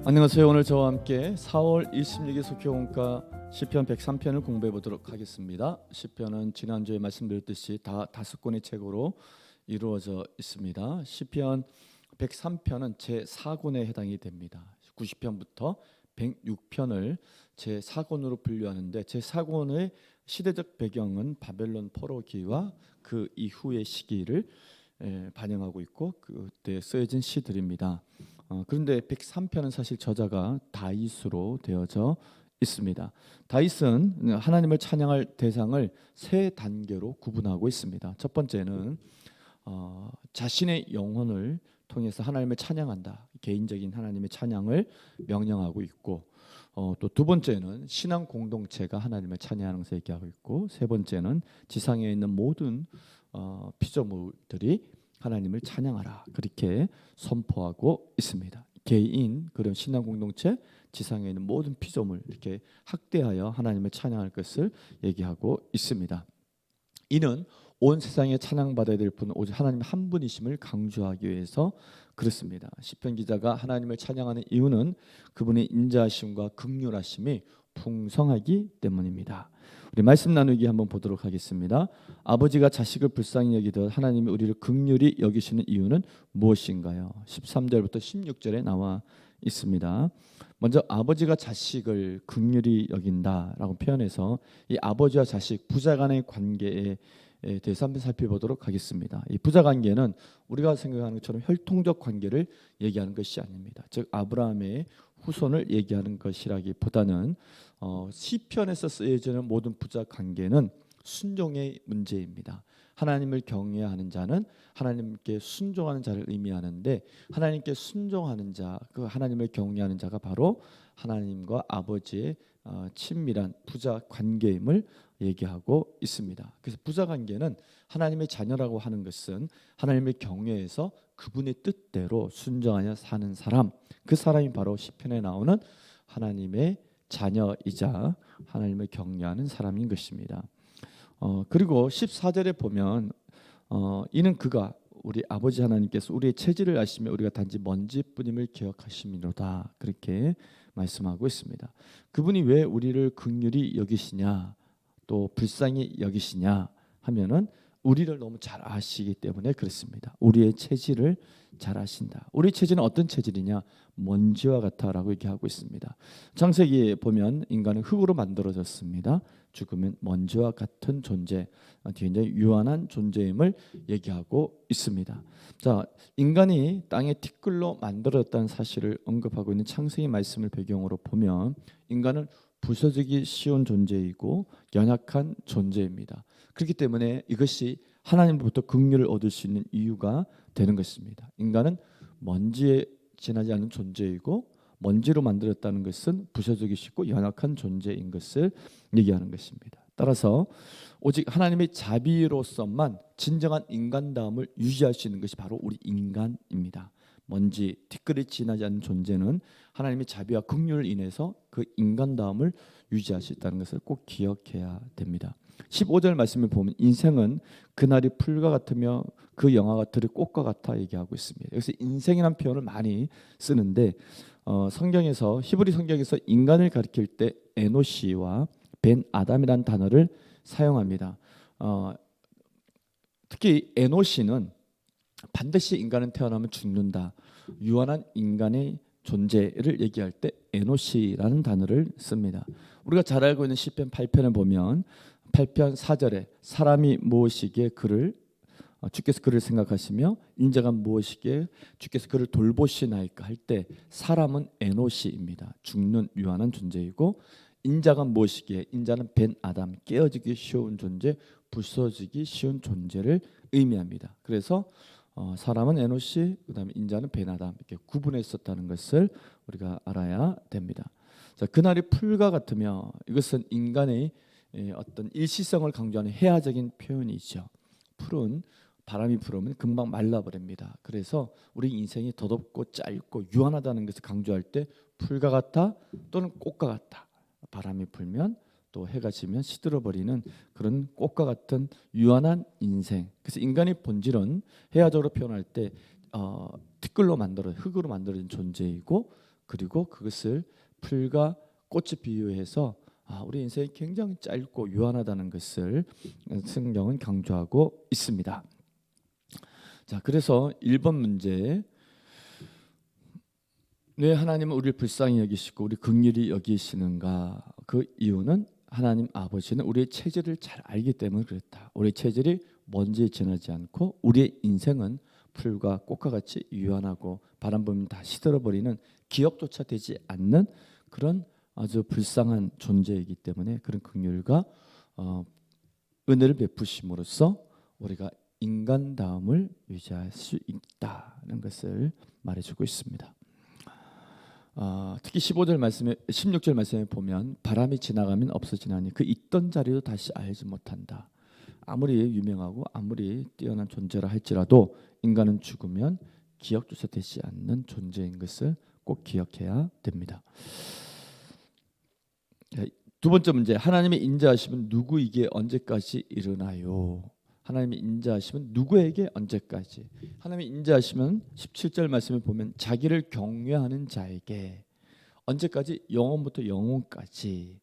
안녕하세요. 오늘 저와 함께 4월 26일 속효원가 시편 103편을 공부해 보도록 하겠습니다. 시편은 지난주에 말씀드렸듯이 다 5권의 책으로 이루어져 있습니다. 시편 103편은 제4권에 해당이 됩니다. 90편부터 106편을 제4권으로 분류하는데 제4권의 시대적 배경은 바벨론 포로기와 그 이후의 시기를 반영하고 있고 그때 쓰여진 시들입니다. 그런데 103편은 사실 저자가 다윗으로 되어져 있습니다. 다윗은 하나님을 찬양할 대상을 세 단계로 구분하고 있습니다. 첫 번째는 자신의 영혼을 통해서 하나님을 찬양한다. 개인적인 하나님의 찬양을 명령하고 있고 또 두 번째는 신앙 공동체가 하나님을 찬양하는 것을 얘기하고 있고 세 번째는 지상에 있는 모든 피조물들이 하나님을 찬양하라 그렇게 선포하고 있습니다. 개인 그런 신앙 공동체 지상에 있는 모든 피조물 이렇게 확대하여 하나님을 찬양할 것을 얘기하고 있습니다. 이는 온 세상에 찬양받아야 될 분은 오직 하나님 한 분이심을 강조하기 위해서 그렇습니다. 시편 기자가 하나님을 찬양하는 이유는 그분의 인자하심과 긍휼하심이 풍성하기 때문입니다. 우리 말씀 나누기 한번 보도록 하겠습니다. 아버지가 자식을 불쌍히 여기듯 하나님이 우리를 긍휼히 여기시는 이유는 무엇인가요? 13절부터 16절에 나와 있습니다. 먼저 아버지가 자식을 긍휼히 여긴다라고 표현해서 이 아버지와 자식 부자간의 관계에 대해서 한번 살펴보도록 하겠습니다. 이 부자관계는 우리가 생각하는 것처럼 혈통적 관계를 얘기하는 것이 아닙니다. 즉 아브라함의 후손을 얘기하는 것이라기보다는 시편에서 쓰여지는 모든 부자관계는 순종의 문제입니다. 하나님을 경외하는 자는 하나님께 순종하는 자를 의미하는데 하나님께 순종하는 자, 그 하나님을 경외하는 자가 바로 하나님과 아버지의 친밀한 부자 관계임을 얘기하고 있습니다. 그래서 부자 관계는 하나님의 자녀라고 하는 것은 하나님을 경외해서 그분의 뜻대로 순종하여 사는 사람, 그 사람이 바로 시편에 나오는 하나님의 자녀이자 하나님을 경외하는 사람인 것입니다. 그리고 14절에 보면 이는 그가 우리 아버지 하나님께서 우리의 체질을 아시며 우리가 단지 먼지뿐임을 기억하심이로다 그렇게 말씀하고 있습니다. 그분이 왜 우리를 긍휼히 여기시냐 또 불쌍히 여기시냐 하면은 우리를 너무 잘 아시기 때문에 그렇습니다. 우리의 체질을 잘 아신다. 우리 체질은 어떤 체질이냐? 먼지와 같아라고 얘기하고 있습니다. 창세기에 보면 인간은 흙으로 만들어졌습니다. 죽으면 먼지와 같은 존재, 굉장히 유한한 존재임을 얘기하고 있습니다. 자, 인간이 땅의 티끌로 만들어졌다는 사실을 언급하고 있는 창세기 말씀을 배경으로 보면 인간은 부서지기 쉬운 존재이고 연약한 존재입니다. 그렇기 때문에 이것이 하나님으로부터 긍휼을 얻을 수 있는 이유가 되는 것입니다. 인간은 먼지에 지나지 않는 존재이고 먼지로 만들었다는 것은 부서지기 쉽고 연약한 존재인 것을 얘기하는 것입니다. 따라서 오직 하나님의 자비로서만 진정한 인간다움을 유지할 수 있는 것이 바로 우리 인간입니다. 먼지, 티끌이 지나지 않는 존재는 하나님의 자비와 긍휼을 인해서 그 인간다움을 유지할 수 있다는 것을 꼭 기억해야 됩니다. 15절 말씀을 보면 인생은 그날이 풀과 같으며 그 영화가 들의 꽃과 같아 얘기하고 있습니다. 여기서 인생이라는 표현을 많이 쓰는데 성경에서 히브리 성경에서 인간을 가리킬 때 에노시와 벤 아담이라는 단어를 사용합니다. 특히 에노시는 반드시 인간은 태어나면 죽는다. 유한한 인간의 존재를 얘기할 때 에노시라는 단어를 씁니다. 우리가 잘 알고 있는 시편 8편에 보면 8편 4절에 사람이 무엇이기에 주께서 그를 생각하시며 인자가 무엇이기에 주께서 그를 돌보시나이까 할 때 사람은 에노시입니다. 죽는 유한한 존재이고 인자가 무엇이기에 인자는 벤 아담 깨어지기 쉬운 존재, 부서지기 쉬운 존재를 의미합니다. 그래서 사람은 에노시, 그다음에 인자는 벤 아담 이렇게 구분했었다는 것을 우리가 알아야 됩니다. 자, 그날이 풀과 같으며 이것은 인간의 어떤 일시성을 강조하는 해화적인 표현이죠. 풀은 바람이 불으면 금방 말라버립니다. 그래서 우리 인생이 더덥고 짧고 유한하다는 것을 강조할 때 풀과 같아 또는 꽃과 같다. 바람이 불면 또 해가 지면 시들어버리는 그런 꽃과 같은 유한한 인생. 그래서 인간의 본질은 해화적으로 표현할 때 티끌로 만들어 흙으로 만들어진 존재이고 그리고 그것을 풀과 꽃에 비유해서 우리 인생이 굉장히 짧고 유한하다는 것을 성경은 강조하고 있습니다. 자, 그래서 1번 문제, 왜 하나님은 우리를 불쌍히 여기시고 우리 긍휼히 여기시는가? 그 이유는 하나님 아버지는 우리의 체질을 잘 알기 때문에 그렇다. 우리의 체질이 먼지에 지나지 않고 우리의 인생은 풀과 꽃과 같이 유한하고 바람 불면 다 시들어버리는 기억조차 되지 않는 그런 아주 불쌍한 존재이기 때문에 그런 긍휼과 은혜를 베푸심으로써 우리가 인간다움을 유지할 수 있다는 것을 말해주고 있습니다. 특히 15절 말씀에 16절 말씀에 보면 바람이 지나가면 없어지나니 그 있던 자리도 다시 알지 못한다. 아무리 유명하고 아무리 뛰어난 존재라 할지라도 인간은 죽으면 기억조차 되지 않는 존재인 것을 꼭 기억해야 됩니다. 두 번째 문제, 하나님의 인자하심은 누구에게 언제까지 일어나요? 하나님의 인자하심은 누구에게 언제까지? 하나님의 인자하심은 17절 말씀을 보면 자기를 경외하는 자에게 언제까지? 영원부터 영원까지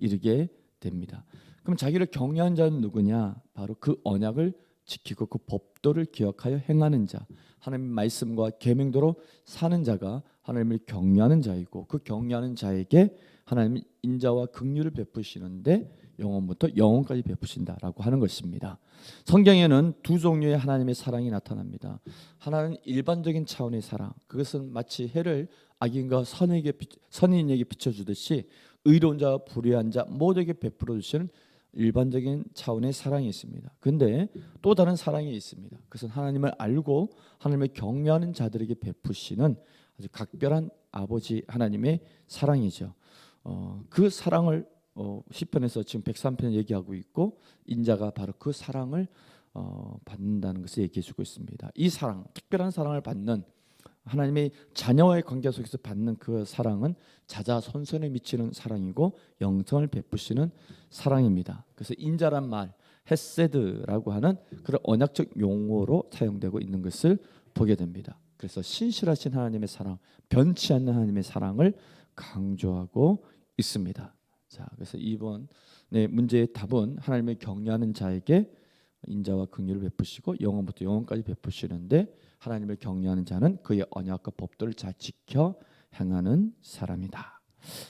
이르게 됩니다. 그럼 자기를 경외하는 자는 누구냐? 바로 그 언약을 지키고 그 법도를 기억하여 행하는 자, 하나님의 말씀과 계명대로 사는 자가 하나님을 경외하는 자이고 그 경외하는 자에게 하나님은 인자와 긍휼을 베푸시는데 영원부터 영원까지 베푸신다라고 하는 것입니다. 성경에는 두 종류의 하나님의 사랑이 나타납니다. 하나는 일반적인 차원의 사랑, 그것은 마치 해를 악인과 선인에게 비춰주듯이 의로운 자와 불의한 자 모두에게 베풀어 주시는 일반적인 차원의 사랑이 있습니다. 그런데 또 다른 사랑이 있습니다. 그것은 하나님을 알고 하나님을 경외하는 자들에게 베푸시는 아주 각별한 아버지 하나님의 사랑이죠. 그 사랑을 시편에서 지금 103편 얘기하고 있고 인자가 바로 그 사랑을 받는다는 것을 얘기해주고 있습니다. 이 사랑, 특별한 사랑을 받는 하나님의 자녀와의 관계 속에서 받는 그 사랑은 자자손손에 미치는 사랑이고 영성을 베푸시는 사랑입니다. 그래서 인자란 말, 헤세드라고 하는 그런 언약적 용어로 사용되고 있는 것을 보게 됩니다. 그래서 신실하신 하나님의 사랑, 변치 않는 하나님의 사랑을 강조하고 있습니다. 자, 그래서 이번 문제의 답은 하나님을 경외하는 자에게 인자와 긍휼을 베푸시고 영원부터 영원까지 베푸시는데 하나님을 경외하는 자는 그의 언약과 법도를 잘 지켜 행하는 사람이다.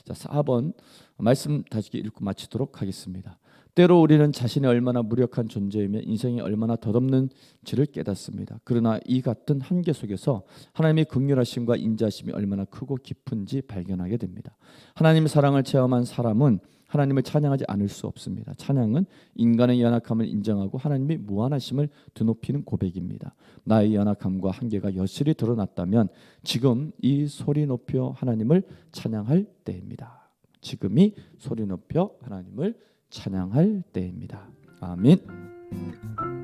자, 4번 말씀 다시 읽고 마치도록 하겠습니다. 때로 우리는 자신이 얼마나 무력한 존재이며 인생이 얼마나 덧없는지를 깨닫습니다. 그러나 이 같은 한계 속에서 하나님의 긍휼하심과 인자하심이 얼마나 크고 깊은지 발견하게 됩니다. 하나님의 사랑을 체험한 사람은 하나님을 찬양하지 않을 수 없습니다. 찬양은 인간의 연약함을 인정하고 하나님의 무한하심을 드높이는 고백입니다. 나의 연약함과 한계가 여실히 드러났다면 지금 이 소리 높여 하나님을 찬양할 때입니다. 지금이 소리 높여 하나님을 찬양할 때입니다. 아멘.